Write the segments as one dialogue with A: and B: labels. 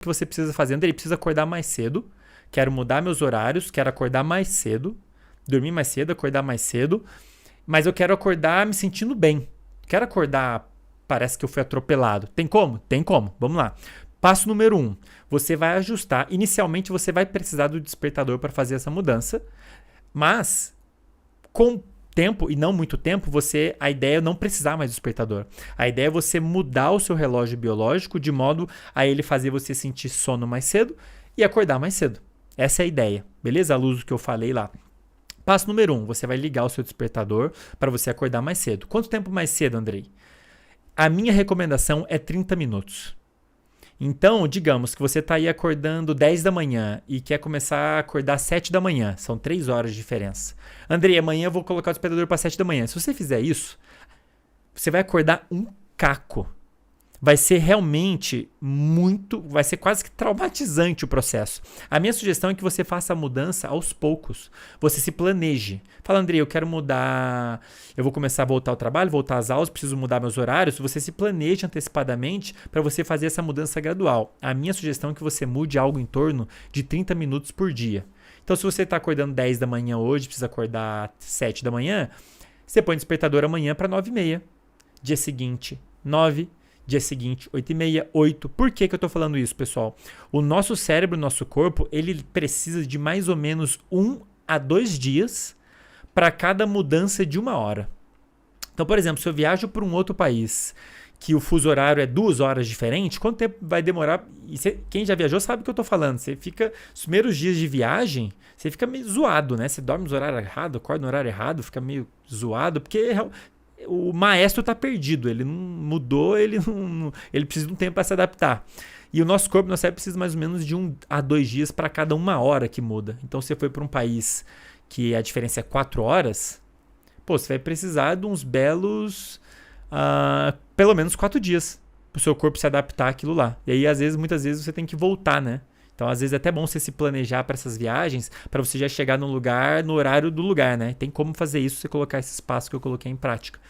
A: que você precisa fazer? Andrei, precisa acordar mais cedo, quero mudar meus horários, quero acordar mais cedo, dormir mais cedo, acordar mais cedo, mas eu quero acordar me sentindo bem. Quero acordar, parece que eu fui atropelado. Tem como? Tem como. Vamos lá. Passo número 1. Você vai ajustar. Inicialmente você vai precisar do despertador para fazer essa mudança, mas com tempo, e não muito tempo, a ideia é não precisar mais do despertador. A ideia é você mudar o seu relógio biológico de modo a ele fazer você sentir sono mais cedo e acordar mais cedo. Essa é a ideia, beleza? À luz do que eu falei lá. Passo número 1, você vai ligar o seu despertador para você acordar mais cedo. Quanto tempo mais cedo, Andrei? A minha recomendação é 30 minutos. Então, digamos que você está aí acordando 10 da manhã e quer começar a acordar 7 da manhã. São 3 horas de diferença. Andrei, amanhã eu vou colocar o despertador para 7 da manhã. Se você fizer isso, você vai acordar um caco. Vai ser realmente vai ser quase que traumatizante o processo. A minha sugestão é que você faça a mudança aos poucos. Você se planeje. Fala, Andrei, eu quero mudar, eu vou começar a voltar ao trabalho, voltar às aulas, preciso mudar meus horários. Você se planeje antecipadamente para você fazer essa mudança gradual. A minha sugestão é que você mude algo em torno de 30 minutos por dia. Então, se você está acordando 10 da manhã hoje, precisa acordar 7 da manhã, você põe o despertador amanhã para 9h30. Dia seguinte, 9. Dia seguinte, 8h30, 8. Por que eu estou falando isso, pessoal? O nosso cérebro, o nosso corpo, ele precisa de mais ou menos 1 a 2 dias para cada mudança de 1 hora. Então, por exemplo, se eu viajo para um outro país que o fuso horário é 2 horas diferente, quanto tempo vai demorar? Quem já viajou sabe o que eu estou falando. Você fica, os primeiros dias de viagem, você fica meio zoado, né? Você dorme no horário errado, acorda no horário errado, fica meio zoado, porque o maestro está perdido, ele não mudou, ele precisa de um tempo para se adaptar. E o nosso corpo, nosso cérebro precisa mais ou menos de 1 a 2 dias para cada 1 hora que muda. Então, se você foi para um país que a diferença é 4 horas, você vai precisar de uns belos, pelo menos 4 dias para o seu corpo se adaptar àquilo lá. E aí, muitas vezes, você tem que voltar, né? Então, às vezes, é até bom você se planejar para essas viagens, para você já chegar no horário do lugar, né? Tem como fazer isso, você colocar esse espaço que eu coloquei em prática.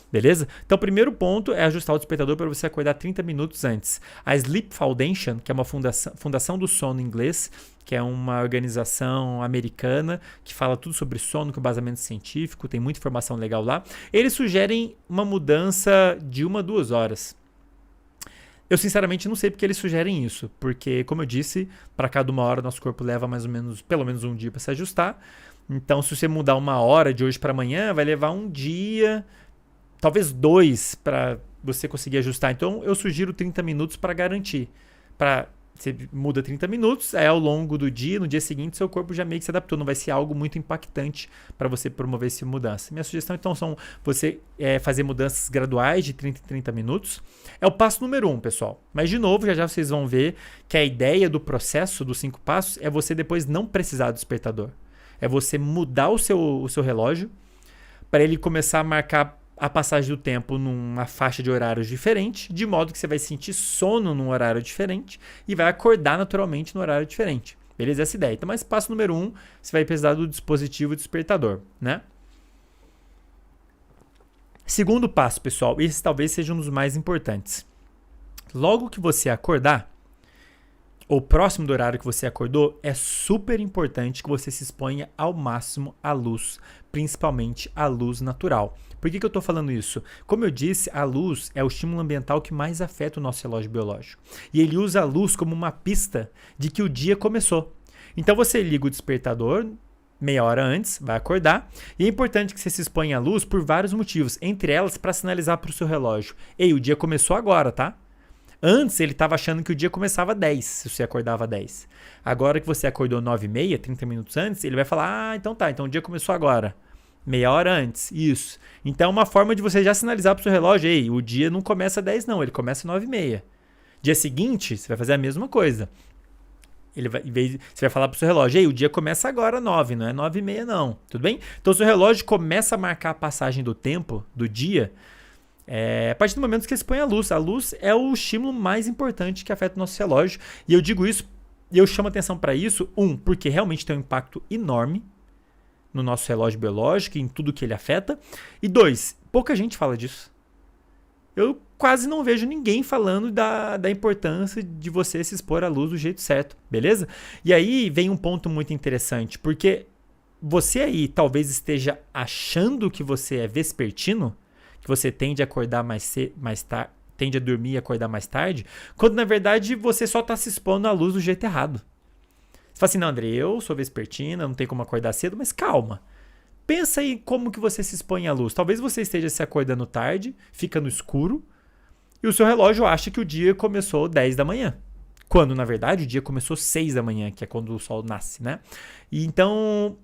A: Beleza? Então, o primeiro ponto é ajustar o despertador para você acordar 30 minutos antes. A Sleep Foundation, que é uma fundação do sono em inglês, que é uma organização americana que fala tudo sobre sono com embasamento científico, tem muita informação legal lá. Eles sugerem uma mudança de 1 a 2 horas. Eu, sinceramente, não sei porque eles sugerem isso, porque, como eu disse, para cada 1 hora, nosso corpo leva pelo menos um dia para se ajustar. Então, se você mudar 1 hora de hoje para amanhã, vai levar um dia, talvez 2, para você conseguir ajustar. Então, eu sugiro 30 minutos para garantir. Você muda 30 minutos, aí ao longo do dia, no dia seguinte, seu corpo já meio que se adaptou. Não vai ser algo muito impactante para você promover essa mudança. Minha sugestão, então, são você fazer mudanças graduais de 30 em 30 minutos. É o passo número 1, pessoal. Mas, de novo, já vocês vão ver que a ideia do processo dos 5 passos é você depois não precisar do despertador. É você mudar o seu relógio para ele começar a marcar a passagem do tempo numa faixa de horários diferente, de modo que você vai sentir sono num horário diferente e vai acordar naturalmente no horário diferente. Beleza? Essa é a ideia. Então, mas passo número 1, você vai precisar do dispositivo despertador, né? Segundo passo, pessoal, esse talvez seja um dos mais importantes. Logo que você acordar, ou próximo do horário que você acordou, é super importante que você se exponha ao máximo à luz, principalmente à luz natural. Por que eu estou falando isso? Como eu disse, a luz é o estímulo ambiental que mais afeta o nosso relógio biológico. E ele usa a luz como uma pista de que o dia começou. Então você liga o despertador meia hora antes, vai acordar. E é importante que você se exponha à luz por vários motivos, entre elas para sinalizar para o seu relógio: ei, o dia começou agora, tá? Antes ele estava achando que o dia começava 10, se você acordava 10. Agora que você acordou 9h30, 30 minutos antes, ele vai falar: então tá, então o dia começou agora. Meia hora antes, isso. Então é uma forma de você já sinalizar para o seu relógio: ei, o dia não começa 10 não, ele começa 9h30. Dia seguinte, você vai fazer a mesma coisa. Você vai falar para o seu relógio: ei, o dia começa agora 9, não é 9h30 não. Tudo bem? Então o seu relógio começa a marcar a passagem do tempo, do dia, a partir do momento que você põe a luz. A luz é o estímulo mais importante que afeta o nosso relógio. E eu digo isso, e eu chamo atenção para isso, porque realmente tem um impacto enorme no nosso relógio biológico e em tudo que ele afeta. E 2, pouca gente fala disso. eu quase não vejo ninguém falando da importância de você se expor à luz do jeito certo, beleza? E aí vem um ponto muito interessante, porque você aí talvez esteja achando que você é vespertino, que você tende a acordar mais tarde, tende a dormir e acordar mais tarde, quando na verdade você só está se expondo à luz do jeito errado. Você fala assim, não, André, eu sou vespertina, não tem como acordar cedo, mas calma. Pensa aí como que você se expõe à luz. Talvez você esteja se acordando tarde, fica no escuro, e o seu relógio acha que o dia começou 10 da manhã. Quando, na verdade, o dia começou 6 da manhã, que é quando o sol nasce, né? E então...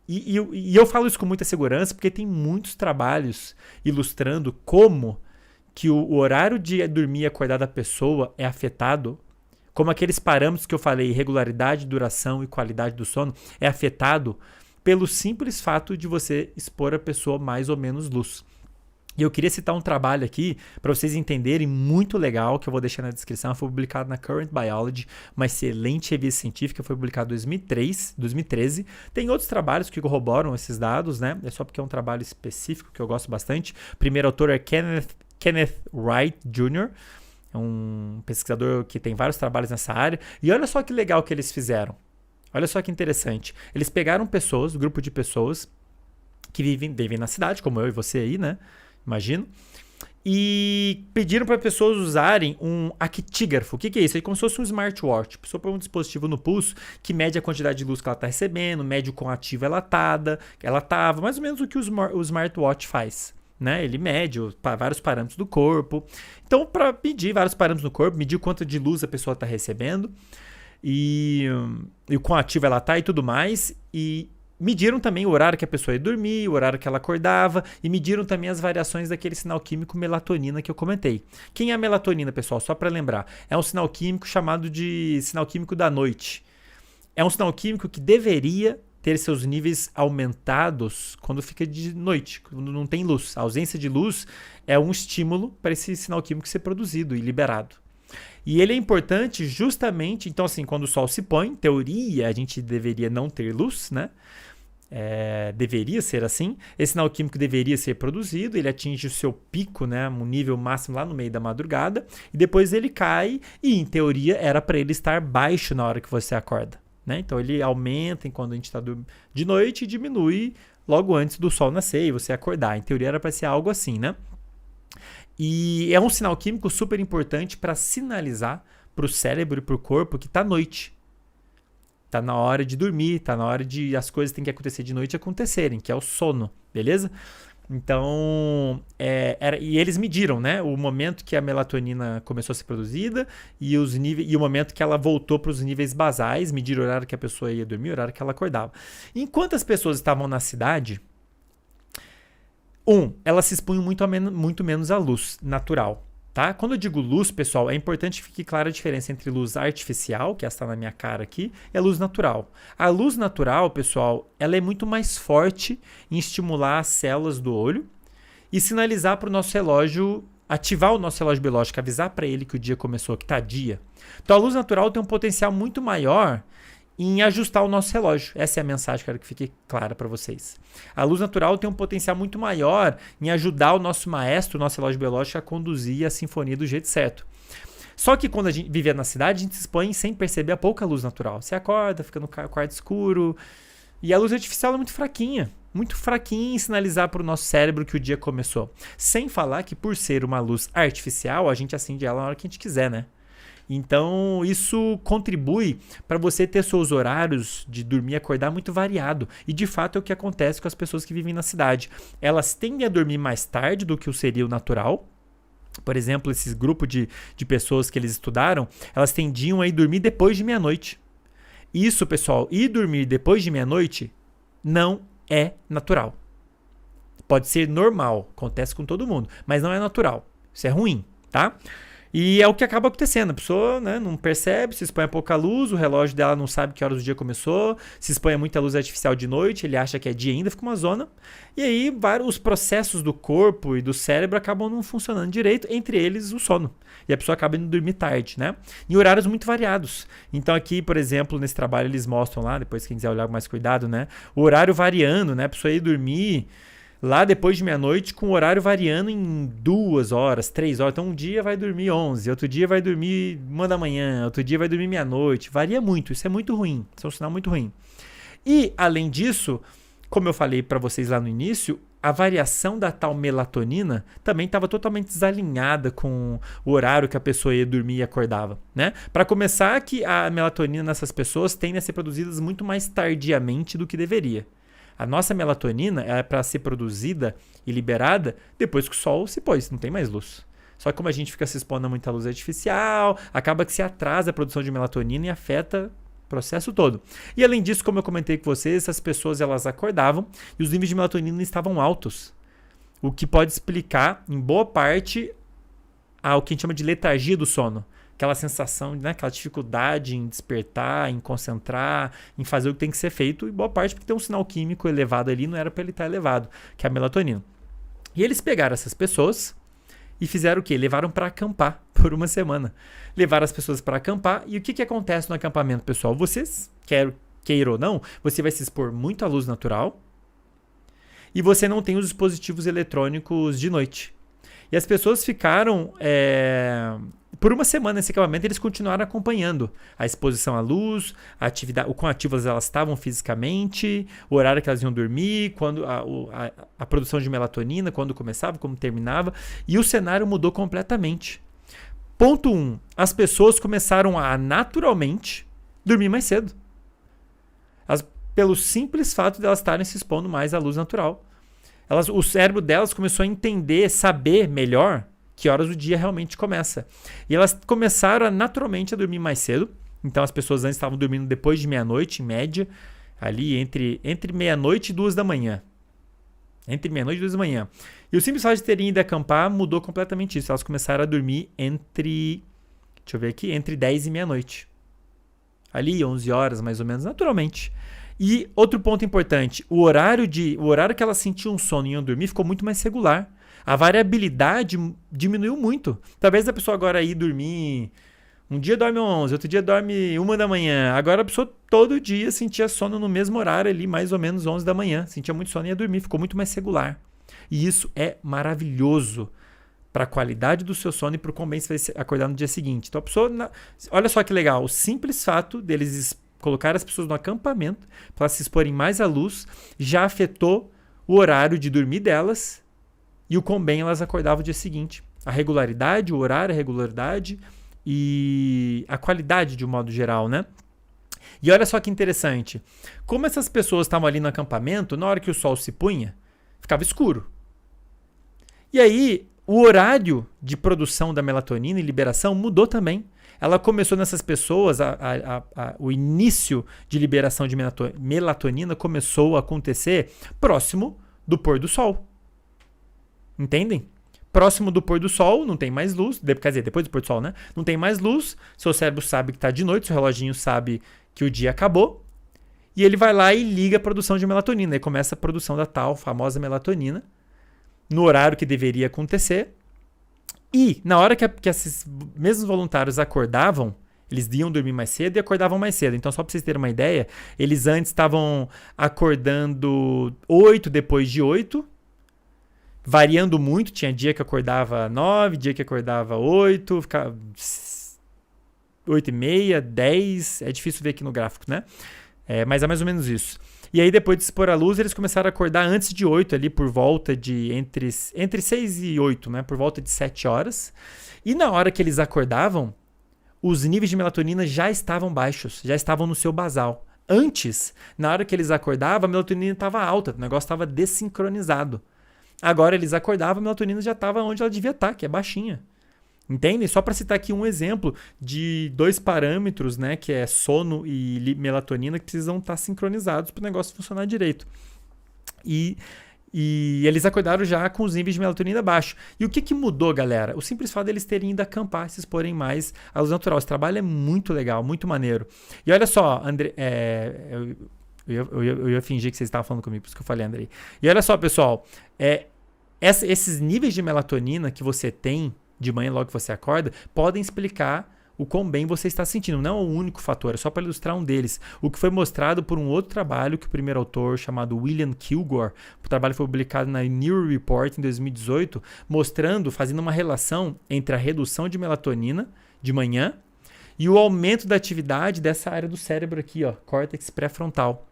A: E eu falo isso com muita segurança, porque tem muitos trabalhos ilustrando como que o horário de dormir e acordar da pessoa é afetado, como aqueles parâmetros que eu falei, regularidade, duração e qualidade do sono, é afetado pelo simples fato de você expor a pessoa mais ou menos luz. E eu queria citar um trabalho aqui para vocês entenderem, muito legal, que eu vou deixar na descrição. Foi publicado na Current Biology, uma excelente revista científica, foi publicado em 2013. Tem outros trabalhos que corroboram esses dados, né? É só porque é um trabalho específico que eu gosto bastante. O primeiro autor é Kenneth Wright Jr., é um pesquisador que tem vários trabalhos nessa área. E olha só que legal que eles fizeram. Olha só que interessante. Eles pegaram pessoas, um grupo de pessoas que vivem na cidade, como eu e você aí, né? Imagino. E pediram para pessoas usarem um actígrafo. O que é isso? É como se fosse um smartwatch. A pessoa põe um dispositivo no pulso que mede a quantidade de luz que ela está recebendo, mede o quão ativa ela estava, mais ou menos o que o smartwatch faz. Né? Ele mede vários parâmetros do corpo. Então, para medir vários parâmetros do corpo, medir o quanto de luz a pessoa está recebendo e o quão ativa ela está e tudo mais. E mediram também o horário que a pessoa ia dormir, o horário que ela acordava, e mediram também as variações daquele sinal químico melatonina que eu comentei. Quem é a melatonina, pessoal? Só para lembrar, é um sinal químico chamado de sinal químico da noite. É um sinal químico que deveria ter seus níveis aumentados quando fica de noite, quando não tem luz. A ausência de luz é um estímulo para esse sinal químico ser produzido e liberado. E ele é importante justamente, então assim, quando o sol se põe, em teoria a gente deveria não ter luz, né? Deveria ser assim, esse sinal químico deveria ser produzido, ele atinge o seu pico, né, um nível máximo lá no meio da madrugada, e depois ele cai, e em teoria era para ele estar baixo na hora que você acorda, né? Então ele aumenta quando a gente está de noite e diminui logo antes do sol nascer e você acordar. Em teoria era para ser algo assim, né? E é um sinal químico super importante para sinalizar para o cérebro e para o corpo que está noite. Tá na hora de dormir, tá na hora de as coisas que têm que acontecer de noite acontecerem, que é o sono, beleza? Então, e eles mediram, né, o momento que a melatonina começou a ser produzida e o momento que ela voltou para os níveis basais, mediram o horário que a pessoa ia dormir, o horário que ela acordava. Enquanto as pessoas estavam na cidade, elas se expunham muito menos à luz natural. Tá? Quando eu digo luz, pessoal, é importante que fique clara a diferença entre luz artificial, que está na minha cara aqui, e a luz natural. A luz natural, pessoal, ela é muito mais forte em estimular as células do olho e sinalizar para o nosso relógio, ativar o nosso relógio biológico, avisar para ele que o dia começou, que está dia. Então a luz natural tem um potencial muito maior em ajustar o nosso relógio. Essa é a mensagem que eu quero que fique clara para vocês. A luz natural tem um potencial muito maior em ajudar o nosso maestro, o nosso relógio biológico, a conduzir a sinfonia do jeito certo. Só que quando a gente vive na cidade, a gente se expõe sem perceber a pouca luz natural. Você acorda, fica no quarto escuro, e a luz artificial é muito fraquinha em sinalizar para o nosso cérebro que o dia começou. Sem falar que por ser uma luz artificial, a gente acende ela na hora que a gente quiser, né? Então, isso contribui para você ter seus horários de dormir e acordar muito variado. E, de fato, é o que acontece com as pessoas que vivem na cidade. Elas tendem a dormir mais tarde do que o seria o natural. Por exemplo, esse grupo de pessoas que eles estudaram, elas tendiam a ir dormir depois de meia-noite. Isso, pessoal, ir dormir depois de meia-noite não é natural. Pode ser normal, acontece com todo mundo, mas não é natural. Isso é ruim, tá? E é o que acaba acontecendo. A pessoa, né, não percebe, se expõe a pouca luz, o relógio dela não sabe que horas do dia começou, se expõe a muita luz artificial de noite, ele acha que é dia ainda, fica uma zona. E aí os processos do corpo e do cérebro acabam não funcionando direito, entre eles o sono. E a pessoa acaba indo dormir tarde, né? Em horários muito variados. Então aqui, por exemplo, nesse trabalho eles mostram lá, depois quem quiser olhar com mais cuidado, né? O horário variando, né? A pessoa ir dormir lá depois de meia-noite, com o horário variando em 2 horas, 3 horas. Então um dia vai dormir 11, outro dia vai dormir 1 da manhã, outro dia vai dormir meia-noite. Varia muito, isso é muito ruim, isso é um sinal muito ruim. E, além disso, como eu falei para vocês lá no início, a variação da tal melatonina também estava totalmente desalinhada com o horário que a pessoa ia dormir e acordava, né? Para começar, que a melatonina nessas pessoas tende a ser produzida muito mais tardiamente do que deveria. A nossa melatonina é para ser produzida e liberada depois que o sol se pôs, não tem mais luz. Só que como a gente fica se expondo a muita luz artificial, acaba que se atrasa a produção de melatonina e afeta o processo todo. E além disso, como eu comentei com vocês, essas pessoas elas acordavam e os níveis de melatonina estavam altos. O que pode explicar, em boa parte, o que a gente chama de letargia do sono. Aquela sensação, né, aquela dificuldade em despertar, em concentrar, em fazer o que tem que ser feito, e boa parte porque tem um sinal químico elevado ali, não era para ele estar elevado, que é a melatonina. E eles pegaram essas pessoas e fizeram o quê? Levaram para acampar por uma semana. Levaram as pessoas para acampar, e o que acontece no acampamento, pessoal? Vocês, queira ou não, você vai se expor muito à luz natural e você não tem os dispositivos eletrônicos de noite. E as pessoas ficaram... por uma semana nesse acampamento, eles continuaram acompanhando a exposição à luz, a atividade, o quão ativas elas estavam fisicamente, o horário que elas iam dormir, quando a produção de melatonina, quando começava, como terminava, e o cenário mudou completamente. Ponto 1. As pessoas começaram a naturalmente dormir mais cedo. Pelo simples fato de elas estarem se expondo mais à luz natural. O cérebro delas começou a entender, saber melhor que horas o dia realmente começa. E elas começaram naturalmente a dormir mais cedo. Então as pessoas antes estavam dormindo depois de meia-noite, em média, ali entre meia-noite e 2 da manhã. Entre meia-noite e 2 da manhã. E o simples fato de terem ido acampar mudou completamente isso. Elas começaram a dormir entre 10 e meia-noite. Ali, 11 horas mais ou menos, naturalmente. E outro ponto importante, o horário que elas sentiam sono e iam dormir ficou muito mais regular. A variabilidade diminuiu muito. Talvez a pessoa agora ir dormir... Um dia dorme 11, outro dia dorme 1 da manhã. Agora a pessoa todo dia sentia sono no mesmo horário ali, mais ou menos 11 da manhã. Sentia muito sono e ia dormir. Ficou muito mais regular. E isso é maravilhoso para a qualidade do seu sono e para o quão bem você vai acordar no dia seguinte. Então a pessoa... Olha só que legal. O simples fato deles colocar as pessoas no acampamento para se exporem mais à luz já afetou o horário de dormir delas e o quão bem elas acordavam o dia seguinte. A regularidade, o horário, a regularidade e a qualidade de um modo geral, né? E olha só que interessante. Como essas pessoas estavam ali no acampamento, na hora que o sol se punha, ficava escuro. E aí, o horário de produção da melatonina e liberação mudou também. Ela começou nessas pessoas, o início de liberação de melatonina começou a acontecer próximo do pôr do sol. Entendem? Próximo do pôr do sol, não tem mais luz. Quer dizer, depois do pôr do sol, né? Não tem mais luz. Seu cérebro sabe que está de noite, seu reloginho sabe que o dia acabou. E ele vai lá e liga a produção de melatonina. E começa a produção da tal famosa melatonina no horário que deveria acontecer. E na hora que esses mesmos voluntários acordavam, eles iam dormir mais cedo e acordavam mais cedo. Então, só para vocês terem uma ideia, eles antes estavam acordando 8 depois de 8, variando muito. Tinha dia que acordava 9, dia que acordava 8, ficava 8 e meia, 10. É difícil ver aqui no gráfico, né? Mas é mais ou menos isso. E aí, depois de se pôr a luz, eles começaram a acordar antes de 8, ali por volta de entre 6 e 8, né? Por volta de 7 horas. E na hora que eles acordavam, os níveis de melatonina já estavam baixos, já estavam no seu basal. Antes, na hora que eles acordavam, a melatonina estava alta, o negócio estava desincronizado. Agora eles acordavam, a melatonina já estava onde ela devia estar, que é baixinha. Entendem? Só para citar aqui um exemplo de 2 parâmetros, né, que é sono e melatonina, que precisam estar sincronizados para o negócio funcionar direito. E eles acordaram já com os níveis de melatonina baixos. E o que mudou, galera? O simples fato deles terem ido acampar, se exporem mais à luz natural. Esse trabalho é muito legal, muito maneiro. E olha só, André, eu ia fingir que vocês estavam falando comigo, por isso que eu falei, Andrei. E olha só, pessoal, esses níveis de melatonina que você tem de manhã logo que você acorda, podem explicar o quão bem você está sentindo. Não é o único fator, é só para ilustrar um deles. O que foi mostrado por um outro trabalho que o primeiro autor, chamado William Kilgore, o trabalho foi publicado na Neuro Report em 2018, mostrando, fazendo uma relação entre a redução de melatonina de manhã e o aumento da atividade dessa área do cérebro aqui, ó, córtex pré-frontal,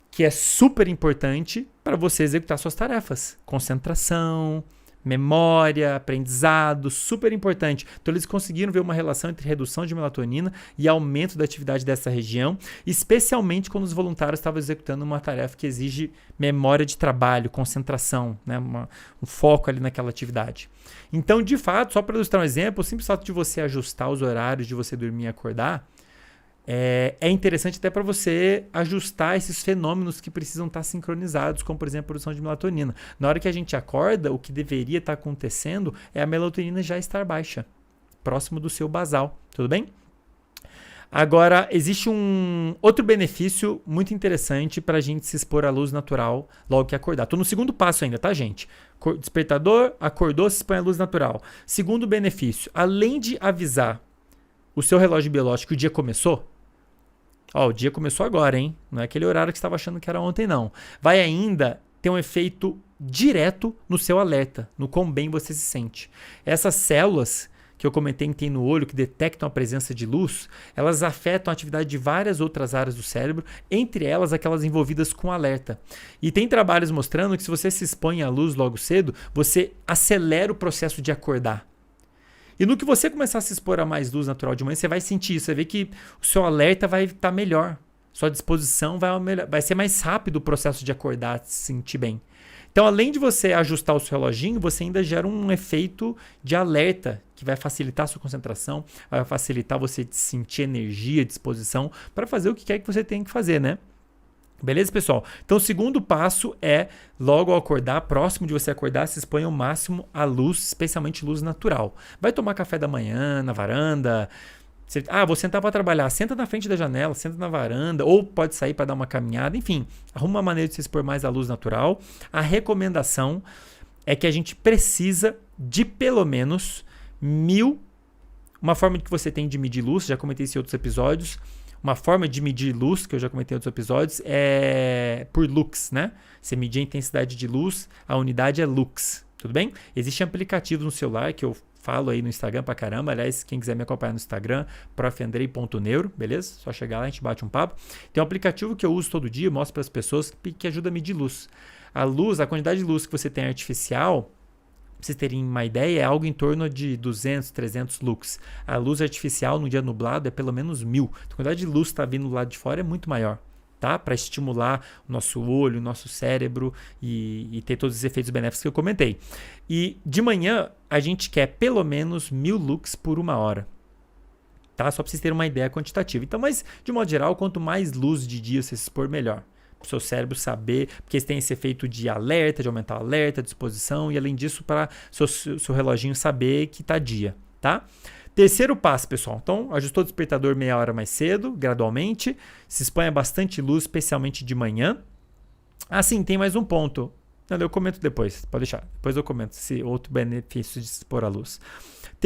A: que é super importante para você executar suas tarefas. Concentração, memória, aprendizado, super importante. Então eles conseguiram ver uma relação entre redução de melatonina e aumento da atividade dessa região, especialmente quando os voluntários estavam executando uma tarefa que exige memória de trabalho, concentração, né? Um foco ali naquela atividade. Então, de fato, só para ilustrar um exemplo, o simples fato de você ajustar os horários de você dormir e acordar é interessante até para você ajustar esses fenômenos que precisam estar sincronizados, como, por exemplo, a produção de melatonina. Na hora que a gente acorda, o que deveria estar acontecendo é a melatonina já estar baixa, próximo do seu basal. Tudo bem? Agora, existe um outro benefício muito interessante para a gente se expor à luz natural logo que acordar. Estou no segundo passo ainda, tá, gente? Despertador, acordou, se expõe à luz natural. Segundo benefício, além de avisar o seu relógio biológico que o dia começou, o dia começou agora, hein? Não é aquele horário que você estava achando que era ontem, não. Vai ainda ter um efeito direto no seu alerta, no quão bem você se sente. Essas células que eu comentei que tem no olho, que detectam a presença de luz, elas afetam a atividade de várias outras áreas do cérebro, entre elas aquelas envolvidas com alerta. E tem trabalhos mostrando que se você se expõe à luz logo cedo, você acelera o processo de acordar. E no que você começar a se expor a mais luz natural de manhã, você vai sentir isso. Você vê que o seu alerta vai estar melhor. Sua disposição vai ser mais rápido o processo de acordar, se sentir bem. Então, além de você ajustar o seu reloginho, você ainda gera um efeito de alerta que vai facilitar a sua concentração, vai facilitar você sentir energia, disposição para fazer o que quer que você tenha que fazer, né? Beleza, pessoal? Então, o segundo passo é, logo ao acordar, próximo de você acordar, se expõe ao máximo à luz, especialmente luz natural. Vai tomar café da manhã na varanda. Vou sentar para trabalhar. Senta na frente da janela, senta na varanda, ou pode sair para dar uma caminhada. Enfim, arruma uma maneira de se expor mais à luz natural. A recomendação é que a gente precisa de pelo menos 1000. Uma forma que você tem de medir luz, já comentei isso em outros episódios. Uma forma de medir luz, que eu já comentei em outros episódios, é por lux, né? Você medir a intensidade de luz, a unidade é lux, tudo bem? Existem aplicativos no celular que eu falo aí no Instagram pra caramba. Aliás, quem quiser me acompanhar no Instagram, profandrei.neuro, beleza? Só chegar lá, a gente bate um papo. Tem um aplicativo que eu uso todo dia, mostro para as pessoas que ajuda a medir luz. A luz, a quantidade de luz que você tem artificial, para vocês terem uma ideia, é algo em torno de 200, 300 lux. A luz artificial no dia nublado é pelo menos 1000. A quantidade de luz que está vindo do lado de fora é muito maior, tá? Para estimular o nosso olho, o nosso cérebro e ter todos os efeitos benéficos que eu comentei. E de manhã a gente quer pelo menos 1000 lux por 1 hora. Tá? Só para vocês terem uma ideia quantitativa. Então, mas de modo geral, quanto mais luz de dia você se expor, melhor. Para o seu cérebro saber, porque tem esse efeito de alerta, de aumentar o alerta, disposição, e além disso, para seu reloginho saber que está dia, tá? Terceiro passo, pessoal. Então, ajustou o despertador meia hora mais cedo, gradualmente, se expõe a bastante luz, especialmente de manhã. Sim, tem mais um ponto. Eu comento depois, pode deixar. Depois eu comento esse outro benefício de se expor à luz.